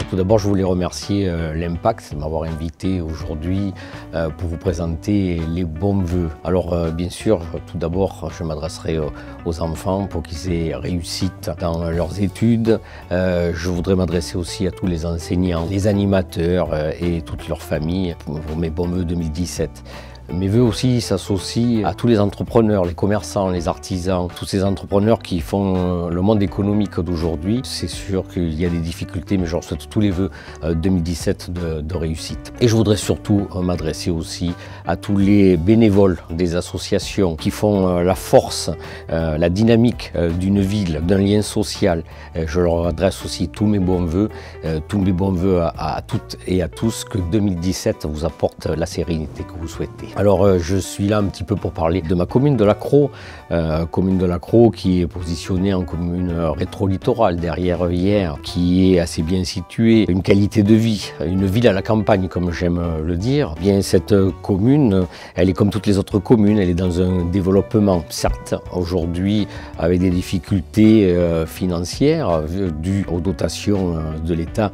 Tout d'abord, je voulais remercier l'Impact de m'avoir invité aujourd'hui pour vous présenter les bons vœux. Alors, bien sûr, tout d'abord, je m'adresserai aux enfants pour qu'ils aient réussite dans leurs études. Je voudrais m'adresser aussi à tous les enseignants, les animateurs et toutes leurs familles pour mes bons vœux 2017. Mes vœux aussi s'associent à tous les entrepreneurs, les commerçants, les artisans, tous ces entrepreneurs qui font le monde économique d'aujourd'hui. C'est sûr qu'il y a des difficultés, mais je leur souhaite tous les vœux 2017 de réussite. Et je voudrais surtout m'adresser aussi à tous les bénévoles des associations qui font la force, la dynamique d'une ville, d'un lien social. Je leur adresse aussi tous mes bons vœux à toutes et à tous, que 2017 vous apporte la sérénité que vous souhaitez. Alors je suis là un petit peu pour parler de ma commune de Lacros, qui est positionnée en commune rétro-littorale derrière Hyères, qui est assez bien située, une qualité de vie, une ville à la campagne comme j'aime le dire. Bien, cette commune, elle est comme toutes les autres communes, elle est dans un développement, certes aujourd'hui avec des difficultés financières dues aux dotations de l'État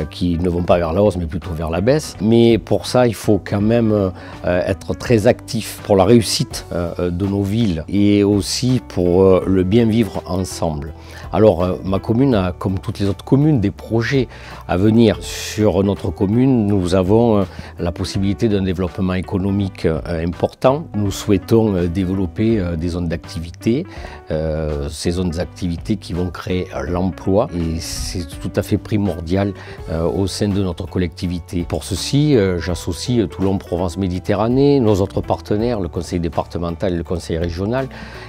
qui ne vont pas vers la hausse mais plutôt vers la baisse. Mais pour ça, il faut quand même être très actif pour la réussite de nos villes et aussi pour le bien vivre ensemble. Alors ma commune a, comme toutes les autres communes, des projets à venir. Sur notre commune, nous avons la possibilité d'un développement économique important. Nous souhaitons développer des zones d'activité, ces zones d'activité qui vont créer l'emploi, et c'est tout à fait primordial au sein de notre collectivité. Pour ceci, j'associe Toulon-Provence-Méditerranée, nos autres partenaires, le conseil départemental et le conseil régional,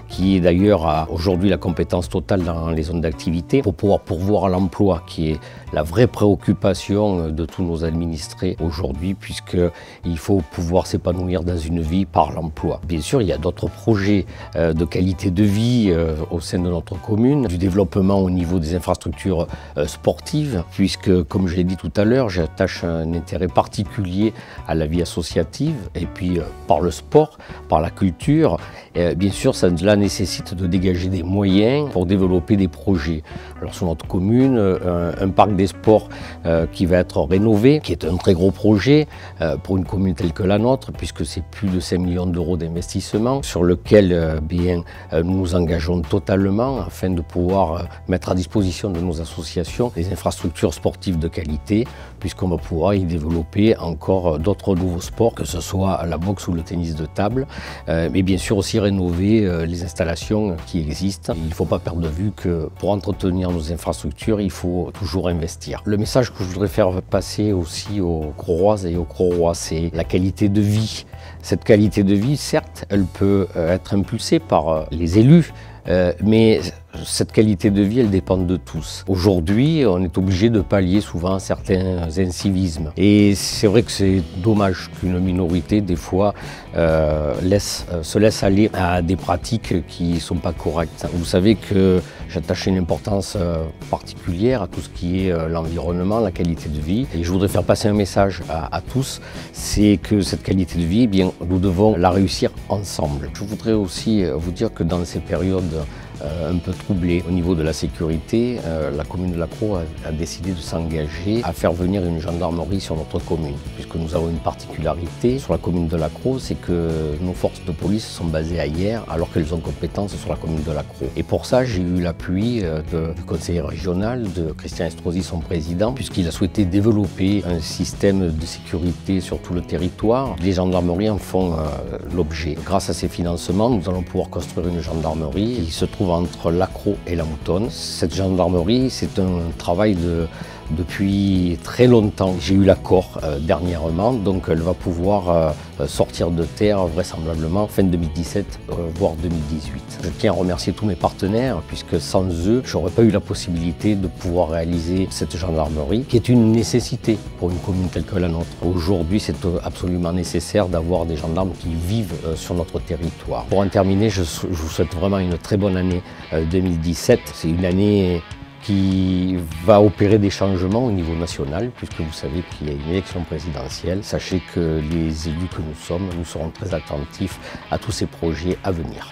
qui d'ailleurs a aujourd'hui la compétence totale dans les zones d'activité, pour pouvoir pourvoir à l'emploi, qui est la vraie préoccupation de tous nos administrés aujourd'hui, puisqu'il faut pouvoir s'épanouir dans une vie par l'emploi. Bien sûr, il y a d'autres projets de qualité de vie au sein de notre commune, du développement au niveau des infrastructures sportives, puisque, comme je l'ai dit tout à l'heure, j'attache un intérêt particulier à la vie associative, et puis par le sport, par la culture. Bien sûr, cela nécessite de dégager des moyens pour développer des projets. Alors sur notre commune, un parc des sports qui va être rénové, qui est un très gros projet pour une commune telle que la nôtre, puisque c'est plus de 5 millions d'euros d'investissement, sur lequel nous nous engageons totalement afin de pouvoir mettre à disposition de nos associations des infrastructures sportives de qualité, puisqu'on va pouvoir y développer encore d'autres nouveaux sports, que ce soit la boxe ou le tennis de table, mais bien sûr aussi rénover les installations qui existent. Il ne faut pas perdre de vue que pour entretenir nos infrastructures, il faut toujours investir. Le message que je voudrais faire passer aussi aux Croroises et aux Crorois, c'est la qualité de vie. Cette qualité de vie, certes, elle peut être impulsée par les élus, mais cette qualité de vie, elle dépend de tous. Aujourd'hui, on est obligé de pallier souvent certains incivismes. Et c'est vrai que c'est dommage qu'une minorité, des fois, se laisse aller à des pratiques qui ne sont pas correctes. Vous savez que j'attache une importance particulière à tout ce qui est l'environnement, la qualité de vie. Et je voudrais faire passer un message à tous, c'est que cette qualité de vie, eh bien, nous devons la réussir ensemble. Je voudrais aussi vous dire que dans ces périodes un peu troublées au niveau de la sécurité, la commune de Lacros a décidé de s'engager à faire venir une gendarmerie sur notre commune, puisque nous avons une particularité sur la commune de Lacros, c'est que nos forces de police sont basées à Hyères alors qu'elles ont compétence sur la commune de Lacros. Et pour ça, j'ai eu l'appui du conseiller régional, de Christian Estrosi, son président, puisqu'il a souhaité développer un système de sécurité sur tout le territoire. Les gendarmeries en font l'objet. Grâce à ces financements, nous allons pouvoir construire une gendarmerie qui se trouve entre Lacros et la Moutonne. Cette gendarmerie, c'est un travail depuis très longtemps. J'ai eu l'accord dernièrement, donc elle va pouvoir sortir de terre vraisemblablement fin 2017, voire 2018. Je tiens à remercier tous mes partenaires, puisque sans eux, je n'aurais pas eu la possibilité de pouvoir réaliser cette gendarmerie, qui est une nécessité pour une commune telle que la nôtre. Aujourd'hui, c'est absolument nécessaire d'avoir des gendarmes qui vivent sur notre territoire. Pour en terminer, je vous souhaite vraiment une très bonne année 2017. C'est une année qui va opérer des changements au niveau national, puisque vous savez qu'il y a une élection présidentielle. Sachez que les élus que nous sommes, nous serons très attentifs à tous ces projets à venir.